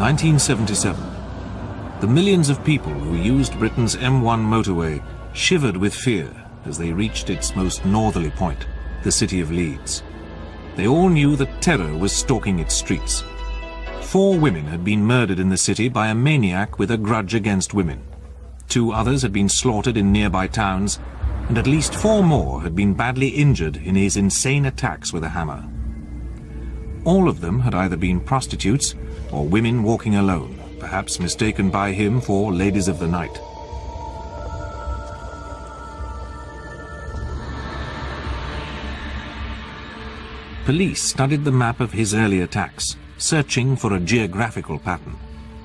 1977. The millions of people who used Britain's M1 motorway shivered with fear as they reached its most northerly point, the city of Leeds. They all knew that terror was stalking its streets. 4 women had been murdered in the city by a maniac with a grudge against women. 2 others had been slaughtered in nearby towns, and at least 4 more had been badly injured in his insane attacks with a hammer. All of them had either been prostitutes or women walking alone, perhaps mistaken by him for ladies of the night. Police studied the map of his early attacks, searching for a geographical pattern.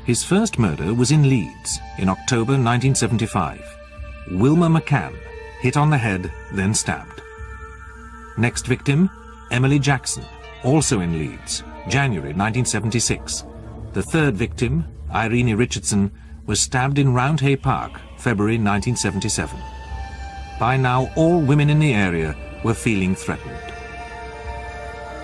His first murder was in Leeds in October 1975. Wilma McCann, hit on the head, then stabbed. Next victim, Emily Jackson, also in Leeds, January 1976. The third victim, Irene Richardson, was stabbed in Roundhay Park, February 1977. By now, all women in the area were feeling threatened.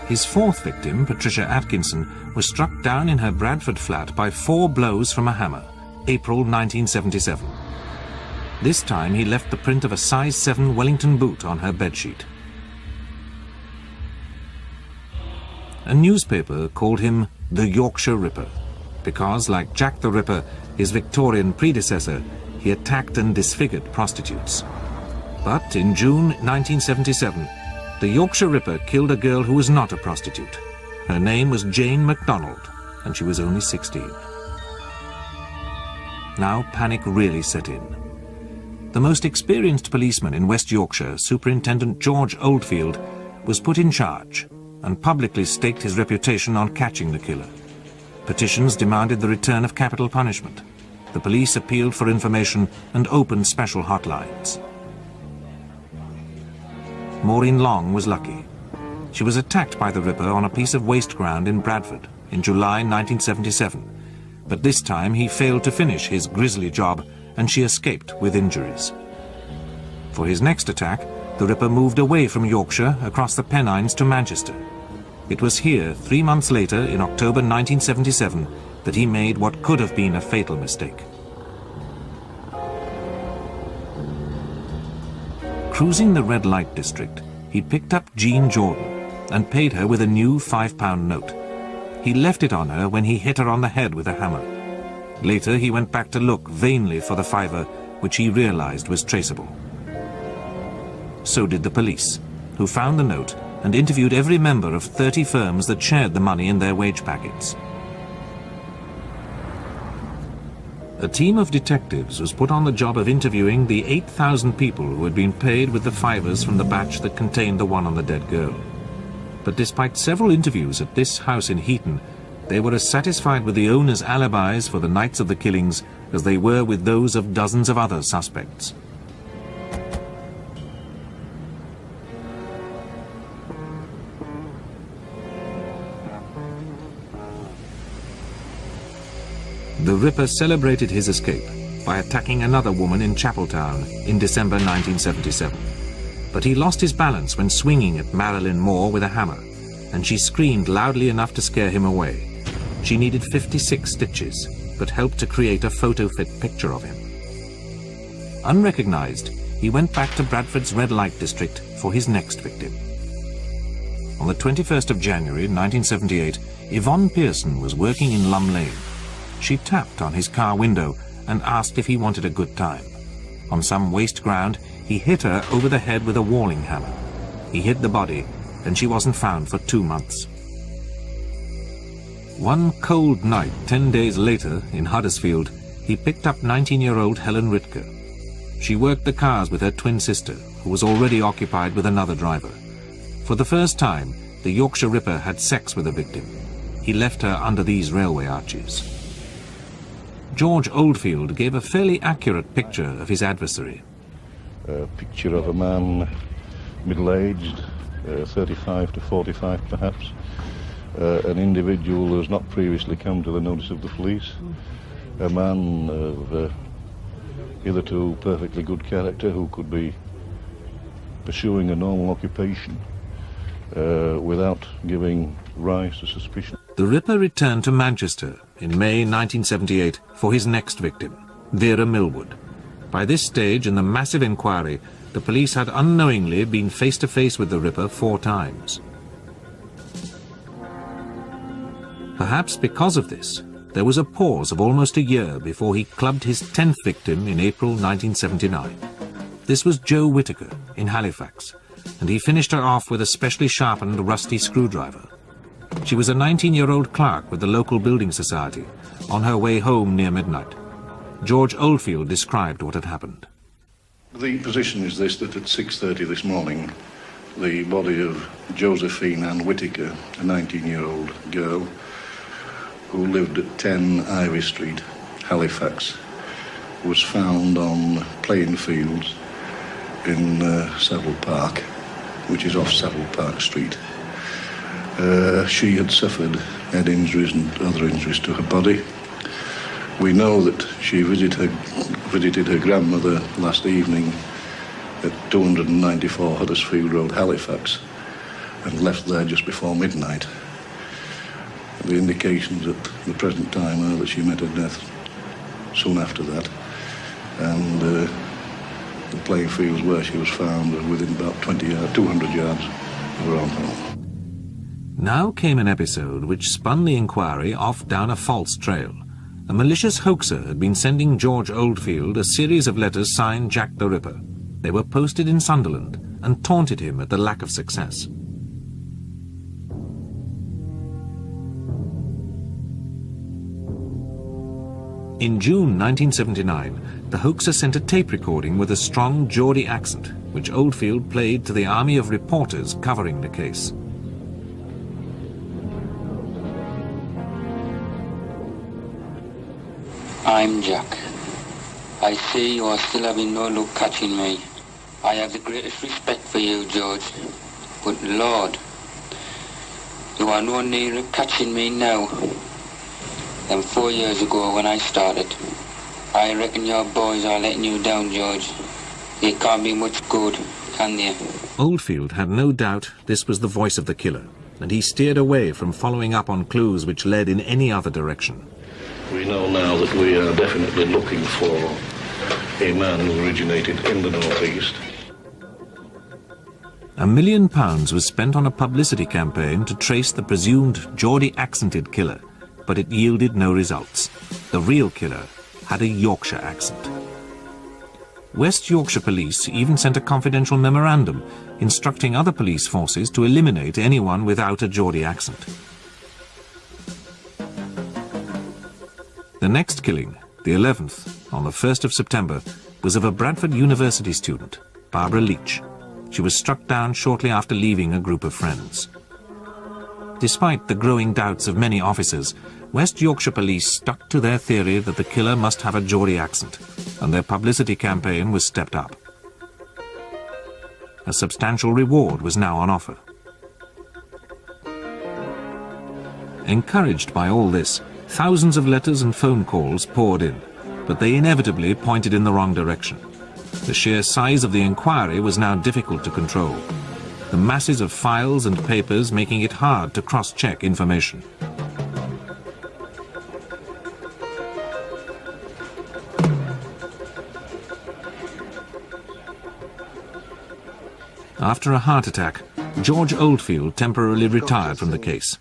His fourth victim, Patricia Atkinson, was struck down in her Bradford flat by 4 blows from a hammer, April 1977. This time he left the print of a size 7 Wellington boot on her bedsheet. A newspaper called him the Yorkshire Ripper, because, like Jack the Ripper, his Victorian predecessor, he attacked and disfigured prostitutes. But in June 1977, the Yorkshire Ripper killed a girl who was not a prostitute. Her name was Jane MacDonald, and she was only 16. Now panic really set in. The most experienced policeman in West Yorkshire, Superintendent George Oldfield, was put in charge and publicly staked his reputation on catching the killer. Petitions demanded the return of capital punishment. The police appealed for information and opened special hotlines. Maureen Long was lucky. She was attacked by the Ripper on a piece of waste ground in Bradford in July 1977, but this time he failed to finish his grisly job and she escaped with injuries. For his next attack, the Ripper moved away from Yorkshire across the Pennines to Manchester. It was here, 3 months later, in October 1977, that he made what could have been a fatal mistake. Cruising the red light district, he picked up Jean Jordan and paid her with a new £5 note. He left it on her when he hit her on the head with a hammer. Later, he went back to look vainly for the fiver, which he realized was traceable. So did the police, who found the note and interviewed every member of 30 firms that shared the money in their wage packets. A team of detectives was put on the job of interviewing the 8,000 people who had been paid with the fivers from the batch that contained the one on the dead girl. But despite several interviews at this house in Heaton, they were as satisfied with the owner's alibis for the nights of the killings as they were with those of dozens of other suspects. The Ripper celebrated his escape by attacking another woman in Chapeltown in December 1977. But he lost his balance when swinging at Marilyn Moore with a hammer, and she screamed loudly enough to scare him away. She needed 56 stitches, but helped to create a photo-fit picture of him. Unrecognized, he went back to Bradford's red light district for his next victim. On the 21st of January 1978, Yvonne Pearson was working in Lum Lane. She tapped on his car window and asked if he wanted a good time. On some waste ground, he hit her over the head with a walling hammer. He hid the body, and she wasn't found for 2 months. One cold night, 10 days later, in Huddersfield, he picked up 19-year-old Helen Ritker. She worked the cars with her twin sister, who was already occupied with another driver. For the first time, the Yorkshire Ripper had sex with a victim. He left her under these railway arches. George Oldfield gave a fairly accurate picture of his adversary. A picture of a man, middle-aged, 35 to 45 perhaps. An individual who has not previously come to the notice of the police. A man of hitherto perfectly good character who could be pursuing a normal occupation without giving rise to suspicion. The Ripper returned to Manchester in May 1978 for his next victim, Vera Millwood. By this stage in the massive inquiry, the police had unknowingly been face to face with the Ripper 4 times. Perhaps because of this, there was a pause of almost a year before he clubbed his 10th victim in April 1979. This was Jo Whittaker in Halifax, and he finished her off with a specially sharpened rusty screwdriver. She was a 19-year-old clerk with the local building society, on her way home near midnight. George Oldfield described what had happened. The position is this, that at 6:30 this morning, the body of Josephine Ann Whittaker, a 19-year-old girl, who lived at 10 Ivy Street, Halifax, was found on plain fields in Savile Park, which is off Savile Park Street. She had suffered head injuries and other injuries to her body. We know that she visited her grandmother last evening at 294 Huddersfield Road, Halifax, and left there just before midnight. The indications at the present time are that she met her death soon after that, and the playing fields where she was found were within about 200 yards of her own home. Now came an episode which spun the inquiry off down a false trail. A malicious hoaxer had been sending George Oldfield a series of letters signed Jack the Ripper. They were posted in Sunderland and taunted him at the lack of success. In June 1979, the hoaxer sent a tape recording with a strong Geordie accent, which Oldfield played to the army of reporters covering the case. I'm Jack. I see you are still having no luck catching me. I have the greatest respect for you, George. But Lord, you are no nearer catching me now than 4 years ago when I started. I reckon your boys are letting you down, George. They can't be much good, can they? Oldfield had no doubt this was the voice of the killer, and he steered away from following up on clues which led in any other direction. We know now that we are definitely looking for a man who originated in the northeast. £1 million was spent on a publicity campaign to trace the presumed Geordie-accented killer, but it yielded no results. The real killer had a Yorkshire accent. West Yorkshire Police even sent a confidential memorandum instructing other police forces to eliminate anyone without a Geordie accent. The next killing, the 11th, on the 1st of September, was of a Bradford University student, Barbara Leach. She was struck down shortly after leaving a group of friends. Despite the growing doubts of many officers, West Yorkshire Police stuck to their theory that the killer must have a Geordie accent, and their publicity campaign was stepped up. A substantial reward was now on offer. Encouraged by all this, thousands of letters and phone calls poured in, but they inevitably pointed in the wrong direction. The sheer size of the inquiry was now difficult to control, the masses of files and papers making it hard to cross-check information. After a heart attack, George Oldfield temporarily retired from the case.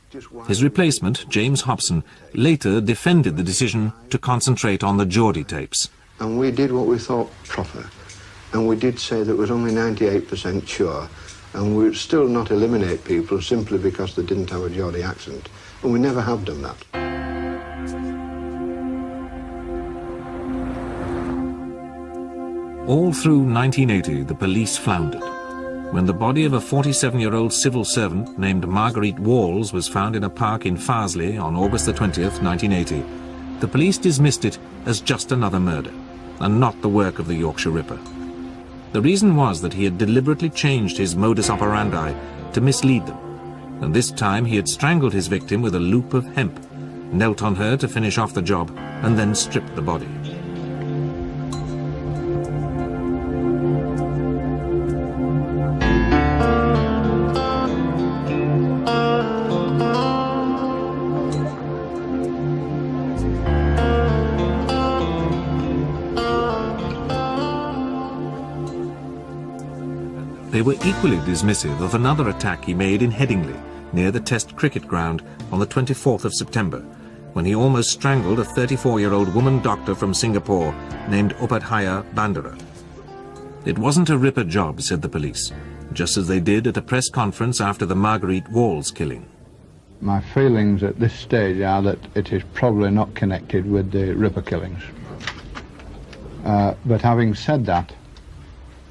His replacement, James Hobson, later defended the decision to concentrate on the Geordie tapes. And we did what we thought proper, and we did say that it was only 98% sure, and we would still not eliminate people simply because they didn't have a Geordie accent, and we never have done that. All through 1980, the police floundered. When the body of a 47-year-old civil servant named Marguerite Walls was found in a park in Farsley on August the 20th, 1980, the police dismissed it as just another murder, and not the work of the Yorkshire Ripper. The reason was that he had deliberately changed his modus operandi to mislead them, and this time he had strangled his victim with a loop of hemp, knelt on her to finish off the job, and then stripped the body. they were equally dismissive of another attack he made in Headingley, near the Test cricket ground, on the 24th of September, when he almost strangled a 34-year-old woman doctor from Singapore named Upadhyaya Bandara. It wasn't a Ripper job, said the police, just as they did at a press conference after the Marguerite Walls killing. My feelings at this stage are that it is probably not connected with the Ripper killings. But having said that,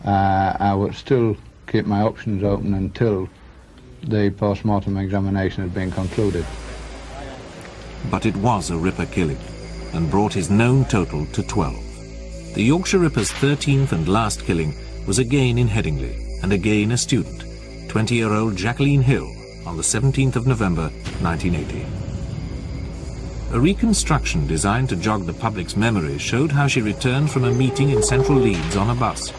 I would still keep my options open until the post-mortem examination had been concluded. But it was a Ripper killing, and brought his known total to 12. The Yorkshire Ripper's 13th and last killing was again in Headingley, and again a student, 20-year-old Jacqueline Hill, on the 17th of November 1980. A reconstruction designed to jog the public's memory showed how she returned from a meeting in central Leeds on a bus.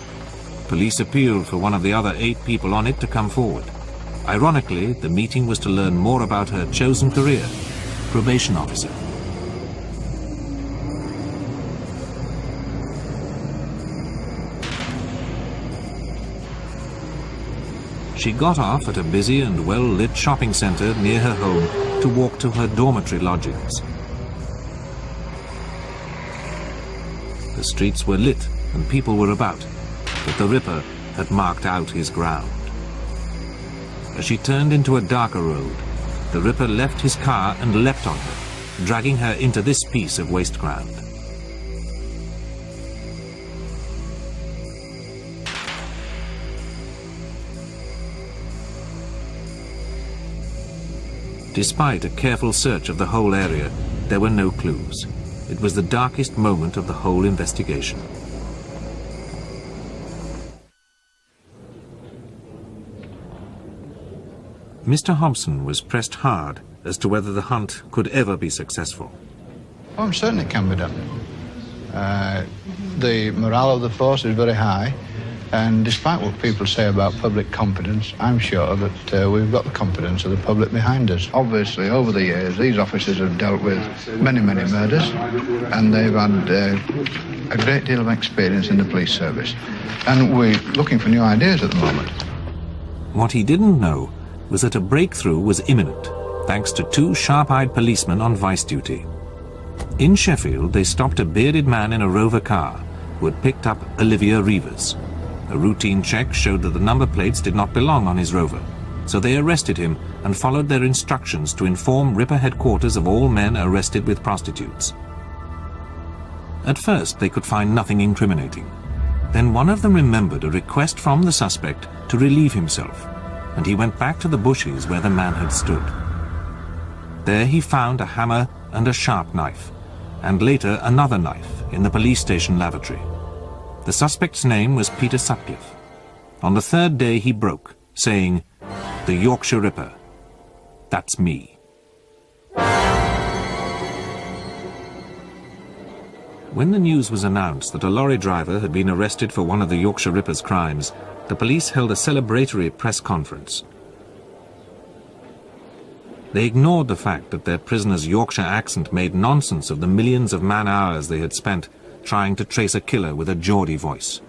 Police appealed for one of the other 8 people on it to come forward. Ironically, the meeting was to learn more about her chosen career, probation officer. She got off at a busy and well-lit shopping centre near her home to walk to her dormitory lodgings. The streets were lit and people were about, but the Ripper had marked out his ground. As she turned into a darker road, the Ripper left his car and leapt on her, dragging her into this piece of waste ground. Despite a careful search of the whole area, there were no clues. It was the darkest moment of the whole investigation. Mr. Hobson was pressed hard as to whether the hunt could ever be successful. Oh, certainly it can be done. The morale of the force is very high, and despite what people say about public confidence, I'm sure that we've got the confidence of the public behind us. Obviously, over the years, these officers have dealt with many, many murders, and they've had a great deal of experience in the police service. And we're looking for new ideas at the moment. What he didn't know was that a breakthrough was imminent, thanks to 2 sharp-eyed policemen on vice duty. In Sheffield, they stopped a bearded man in a Rover car who had picked up Olivia Reevers. A routine check showed that the number plates did not belong on his Rover, so they arrested him and followed their instructions to inform Ripper headquarters of all men arrested with prostitutes. At first, they could find nothing incriminating. Then one of them remembered a request from the suspect to relieve himself, and he went back to the bushes where the man had stood. There he found a hammer and a sharp knife, and later another knife in the police station lavatory. The suspect's name was Peter Sutcliffe. On the 3rd day he broke, saying, "The Yorkshire Ripper. That's me." When the news was announced that a lorry driver had been arrested for one of the Yorkshire Ripper's crimes, the police held a celebratory press conference. They ignored the fact that their prisoner's Yorkshire accent made nonsense of the millions of man-hours they had spent trying to trace a killer with a Geordie voice.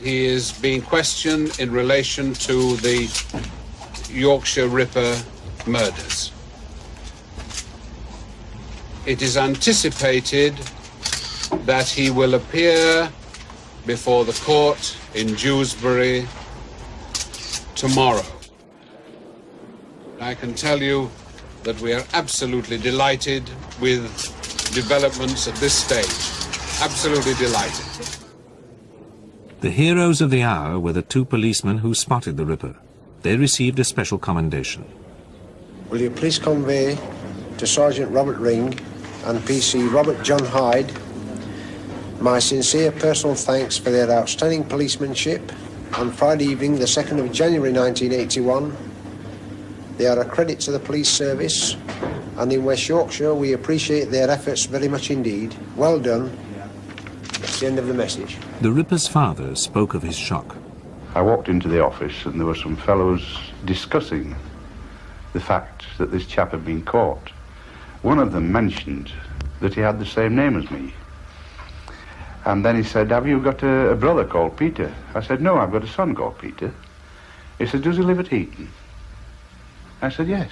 He is being questioned in relation to the Yorkshire Ripper murders. It is anticipated that he will appear before the court in Dewsbury tomorrow. I can tell you that we are absolutely delighted with developments at this stage. Absolutely delighted. The heroes of the hour were the 2 policemen who spotted the Ripper. They received a special commendation. Will you please convey to Sergeant Robert Ring and PC Robert John Hyde my sincere personal thanks for their outstanding policemanship on Friday evening, the 2nd of January 1981. They are a credit to the police service, and in West Yorkshire we appreciate their efforts very much indeed. Well done. That's the end of the message. The Ripper's father spoke of his shock. I walked into the office and there were some fellows discussing the fact that this chap had been caught. One of them mentioned that he had the same name as me. And then he said, have you got a brother called Peter? I said, no, I've got a son called Peter. He said, does he live at Heaton? I said, yes.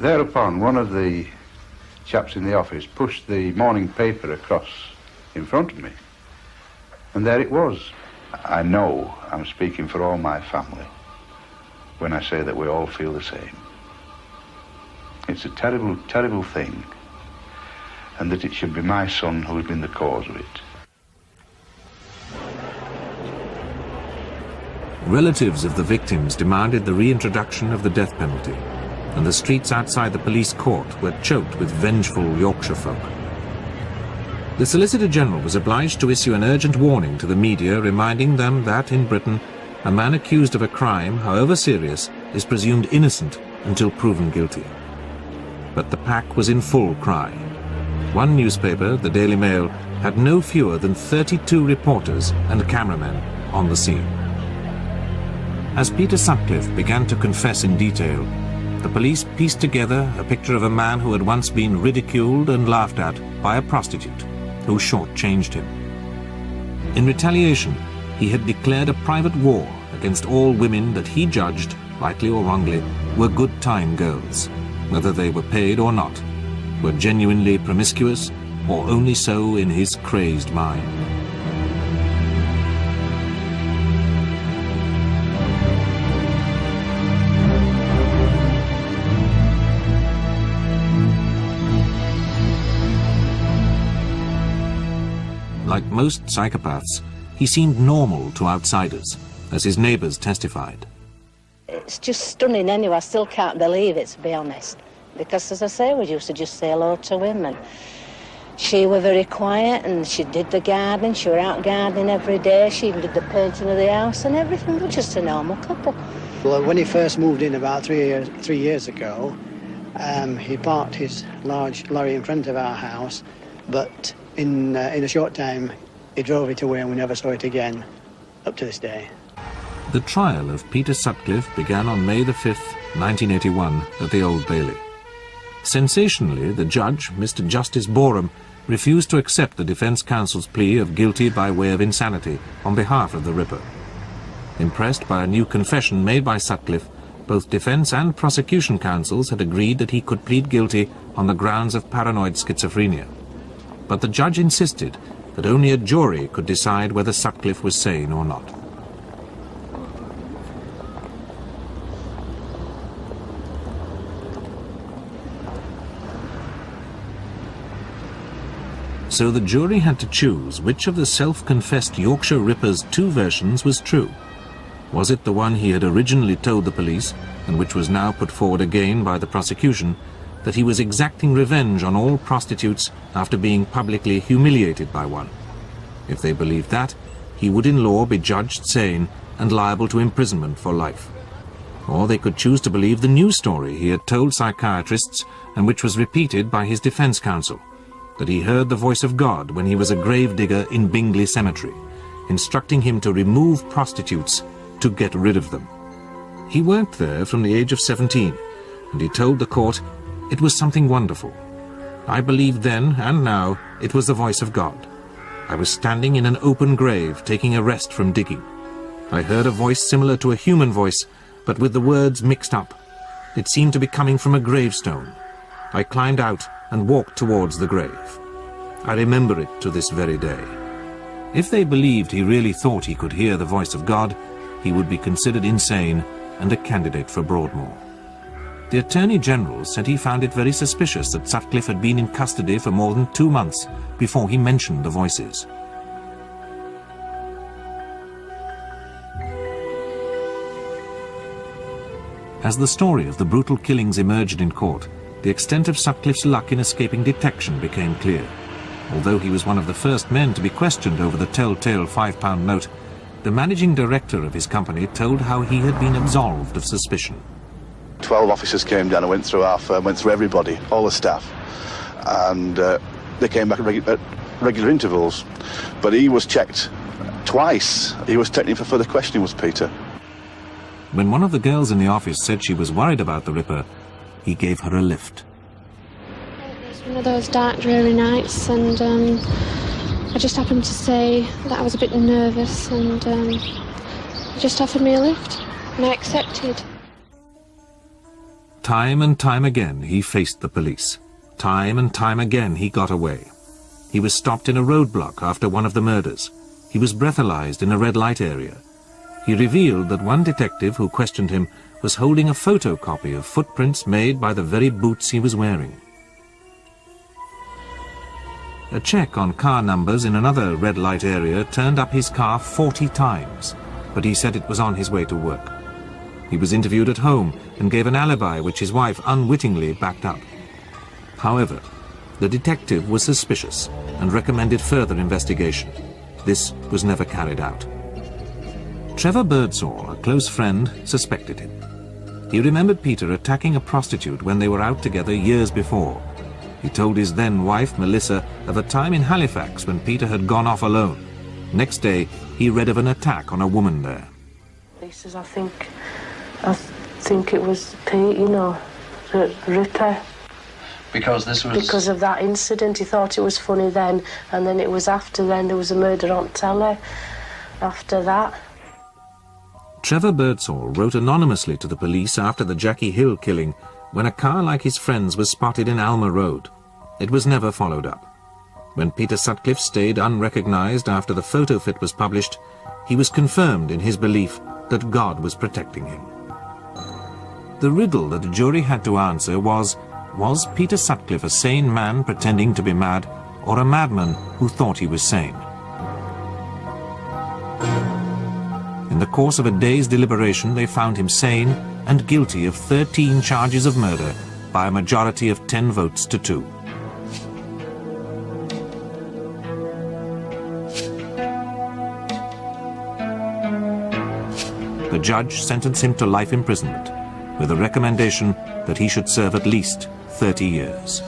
Thereupon, one of the chaps in the office pushed the morning paper across in front of me. And there it was. I know I'm speaking for all my family when I say that we all feel the same. It's a terrible, terrible thing, and that it should be my son who has been the cause of it. Relatives of the victims demanded the reintroduction of the death penalty, and the streets outside the police court were choked with vengeful Yorkshire folk. The Solicitor General was obliged to issue an urgent warning to the media, reminding them that, in Britain, a man accused of a crime, however serious, is presumed innocent until proven guilty. But the pack was in full cry. One newspaper, the Daily Mail, had no fewer than 32 reporters and cameramen on the scene. As Peter Sutcliffe began to confess in detail, the police pieced together a picture of a man who had once been ridiculed and laughed at by a prostitute who shortchanged him. In retaliation, he had declared a private war against all women that he judged, rightly or wrongly, were good-time girls, whether they were paid or not, were genuinely promiscuous or only so in his crazed mind. Like most psychopaths, he seemed normal to outsiders, as his neighbours testified. It's just stunning anyway. I still can't believe it, to be honest. Because, as I say, we used to just say hello to him, and she were very quiet, and she did the gardening. She were out gardening every day. She even did the painting of the house and everything. We were just a normal couple. Well, when he first moved in about 3 years ago, he parked his large lorry in front of our house, but in a short time, he drove it away and we never saw it again, up to this day. The trial of Peter Sutcliffe began on May the 5th, 1981, at the Old Bailey. Sensationally, the judge, Mr. Justice Boreham, refused to accept the defence counsel's plea of guilty by way of insanity on behalf of the Ripper. Impressed by a new confession made by Sutcliffe, both defence and prosecution counsels had agreed that he could plead guilty on the grounds of paranoid schizophrenia. But the judge insisted that only a jury could decide whether Sutcliffe was sane or not. So the jury had to choose which of the self-confessed Yorkshire Ripper's two versions was true. Was it the one he had originally told the police, and which was now put forward again by the prosecution, that he was exacting revenge on all prostitutes after being publicly humiliated by one? If they believed that, he would in law be judged sane and liable to imprisonment for life. Or they could choose to believe the new story he had told psychiatrists and which was repeated by his defence counsel, that he heard the voice of God when he was a gravedigger in Bingley Cemetery, instructing him to remove prostitutes to get rid of them. He worked there from the age of 17, and he told the court it was something wonderful. I believed then and now it was the voice of God. I was standing in an open grave, taking a rest from digging. I heard a voice similar to a human voice, but with the words mixed up. It seemed to be coming from a gravestone. I climbed out and walked towards the grave. I remember it to this very day. If they believed he really thought he could hear the voice of God, he would be considered insane and a candidate for Broadmoor. The Attorney General said he found it very suspicious that Sutcliffe had been in custody for more than 2 months before he mentioned the voices. As the story of the brutal killings emerged in court, the extent of Sutcliffe's luck in escaping detection became clear. Although he was one of the first men to be questioned over the telltale £5 note, the managing director of his company told how he had been absolved of suspicion. 12 officers came down and went through our firm, went through everybody, all the staff, and they came back at regular intervals. But he was checked twice. He was taken in for further questioning, was Peter. When one of the girls in the office said she was worried about the Ripper, he gave her a lift. It was one of those dark, dreary nights, and I just happened to say that I was a bit nervous, and he just offered me a lift, and I accepted. Time and time again he faced the police. Time and time again he got away. He was stopped in a roadblock after one of the murders. He was breathalyzed in a red light area. He revealed that one detective who questioned him was holding a photocopy of footprints made by the very boots he was wearing. A check on car numbers in another red light area turned up his car 40 times, but he said it was on his way to work. He was interviewed at home and gave an alibi which his wife unwittingly backed up. However, the detective was suspicious and recommended further investigation. This was never carried out. Trevor Birdsall, a close friend, suspected him. He remembered Peter attacking a prostitute when they were out together years before. He told his then-wife, Melissa, of a time in Halifax when Peter had gone off alone. Next day, he read of an attack on a woman there. He says, I think it was Pete, you know, the Ripper. Because this was... Because of that incident. He thought it was funny then, and then it was after then. There was a murder on telly after that. Trevor Birdsall wrote anonymously to the police after the Jackie Hill killing when a car like his friend's was spotted in Alma Road. It was never followed up. When Peter Sutcliffe stayed unrecognized after the photo fit was published, he was confirmed in his belief that God was protecting him. The riddle that the jury had to answer was Peter Sutcliffe a sane man pretending to be mad, or a madman who thought he was sane? In the course of a day's deliberation, they found him sane and guilty of 13 charges of murder by a majority of 10 votes to 2. The judge sentenced him to life imprisonment, with a recommendation that he should serve at least 30 years.